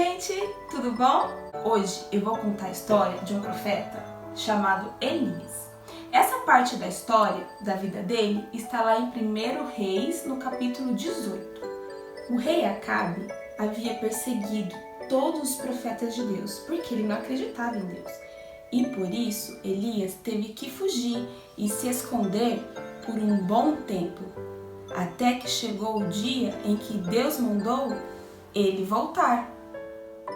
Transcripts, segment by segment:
gente, tudo bom? Hoje eu vou contar a história de um profeta chamado Elias. Essa parte da história da vida dele está lá em 1 Reis, no capítulo 18. O rei Acabe havia perseguido todos os profetas de Deus, porque ele não acreditava em Deus. E por isso Elias teve que fugir e se esconder por um bom tempo, até que chegou o dia em que Deus mandou ele voltar.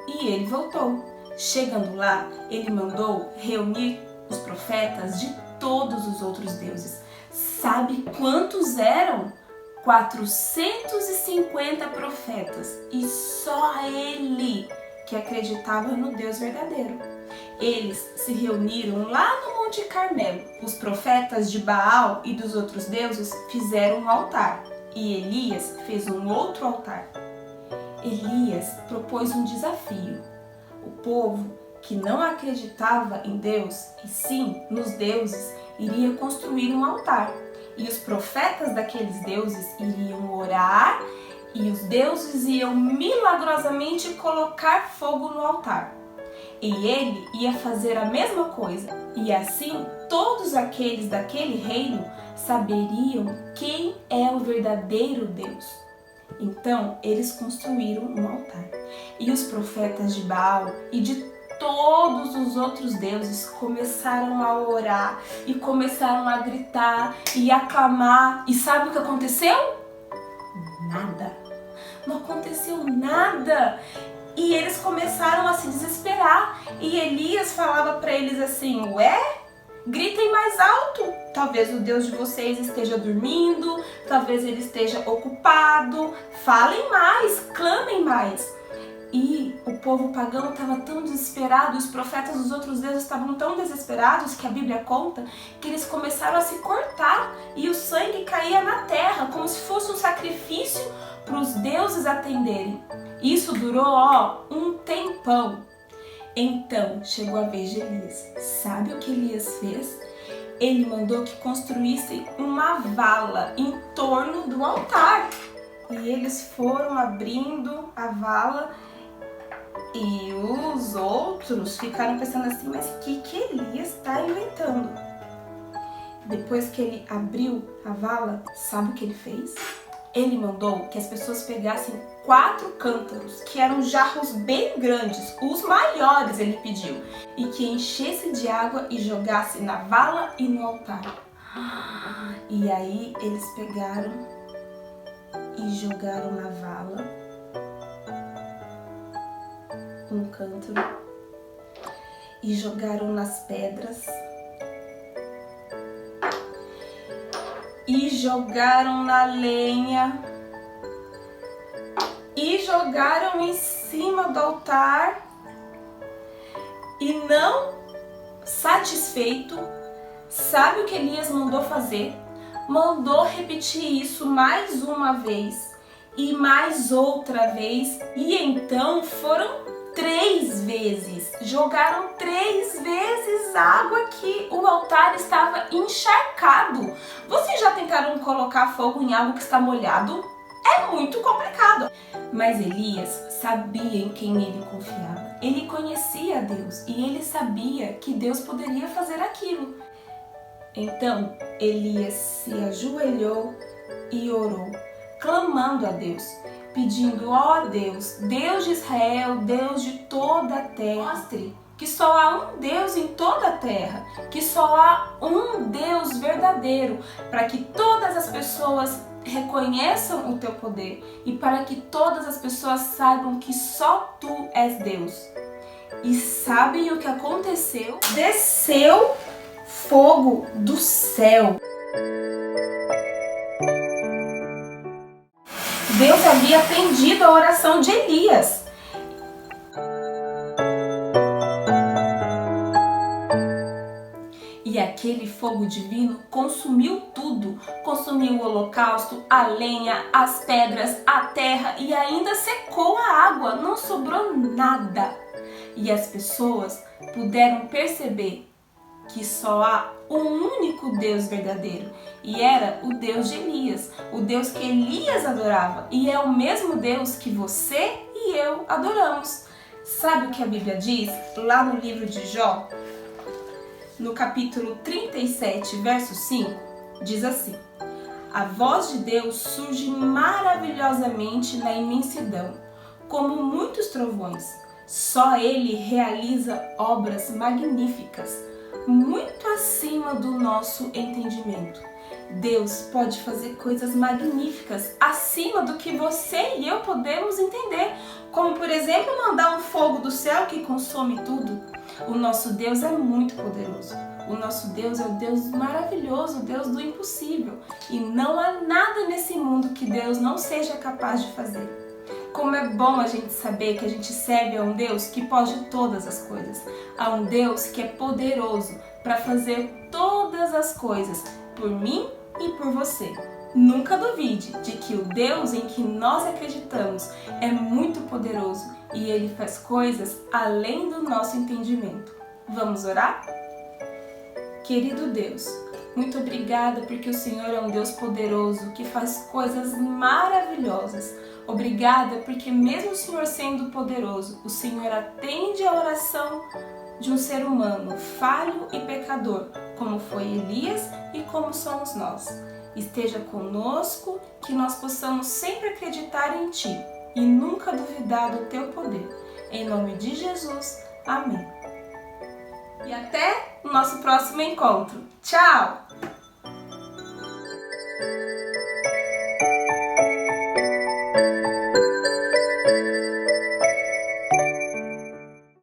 E ele voltou. Chegando lá, ele mandou reunir os profetas de todos os outros deuses. Sabe quantos eram? 450 profetas. E só ele que acreditava no Deus verdadeiro. Eles se reuniram lá no Monte Carmelo. Os profetas de Baal e dos outros deuses fizeram um altar. E Elias fez um outro altar. Elias propôs um desafio. O povo que não acreditava em Deus, e sim nos deuses, iria construir um altar. E os profetas daqueles deuses iriam orar e os deuses iam milagrosamente colocar fogo no altar. E ele ia fazer a mesma coisa. E assim todos aqueles daquele reino saberiam quem é o verdadeiro Deus. Então eles construíram um altar. E os profetas de Baal e de todos os outros deuses começaram a orar e começaram a gritar e a clamar. E sabe o que aconteceu? Nada. Não aconteceu nada. E eles começaram a se desesperar. E Elias falava para eles assim: ué? Gritem mais alto. Talvez o Deus de vocês esteja dormindo, talvez ele esteja ocupado. Falem mais, clamem mais. E o povo pagão estava tão desesperado, os profetas dos outros deuses estavam tão desesperados que a Bíblia conta que eles começaram a se cortar e o sangue caía na terra, como se fosse um sacrifício para os deuses atenderem. Isso durou, um tempão. Então chegou a vez de Elias. Sabe o que Elias fez? Ele mandou que construíssem uma vala em torno do altar. E eles foram abrindo a vala e os outros ficaram pensando assim: mas o que Elias está inventando? Depois que ele abriu a vala, sabe o que ele fez? Ele mandou que as pessoas pegassem 4 cântaros, que eram jarros bem grandes, os maiores ele pediu, e que enchesse de água e jogasse na vala e no altar. E aí eles pegaram e jogaram na vala um cântaro e jogaram nas pedras e jogaram na lenha e jogaram em cima do altar. E não satisfeito, sabe o que Elias mandou fazer? Mandou repetir isso mais uma vez e mais outra vez. E então foram 3 vezes. Jogaram 3 vezes água que o altar estava encharcado. Vocês já tentaram colocar fogo em algo que está molhado? É muito complicado. Mas Elias sabia em quem ele confiava. Ele conhecia a Deus e ele sabia que Deus poderia fazer aquilo. Então Elias se ajoelhou e orou, clamando a Deus, pedindo: ó Deus, Deus de Israel, Deus de toda a terra, mostre que só há um Deus em toda a terra, que só há um Deus verdadeiro, para que todas as pessoas reconheçam o teu poder e para que todas as pessoas saibam que só tu és Deus. E sabem o que aconteceu? Desceu fogo do céu. Deus havia atendido a oração de Elias. E aquele fogo divino consumiu tudo. Consumiu o holocausto, a lenha, as pedras, a terra e ainda secou a água. Não sobrou nada. E as pessoas puderam perceber que só há um único Deus verdadeiro. E era o Deus de Elias, o Deus que Elias adorava. E é o mesmo Deus que você e eu adoramos. Sabe o que a Bíblia diz lá no livro de Jó? No capítulo 37, verso 5, diz assim: a voz de Deus surge maravilhosamente na imensidão, como muitos trovões. Só Ele realiza obras magníficas, muito acima do nosso entendimento. Deus pode fazer coisas magníficas acima do que você e eu podemos entender, como por exemplo mandar um fogo do céu que consome tudo. O nosso Deus é muito poderoso. O nosso Deus é o Deus maravilhoso, o Deus do impossível. E não há nada nesse mundo que Deus não seja capaz de fazer. Como é bom a gente saber que a gente serve a um Deus que pode todas as coisas. A um Deus que é poderoso para fazer todas as coisas por mim e por você. Nunca duvide de que o Deus em que nós acreditamos é muito poderoso e Ele faz coisas além do nosso entendimento. Vamos orar? Querido Deus, muito obrigada porque o Senhor é um Deus poderoso que faz coisas maravilhosas. Obrigada porque mesmo o Senhor sendo poderoso, o Senhor atende a oração de um ser humano falho e pecador, como foi Elias e como somos nós. Esteja conosco, que nós possamos sempre acreditar em Ti e nunca duvidar do Teu poder. Em nome de Jesus, amém. E até o nosso próximo encontro. Tchau!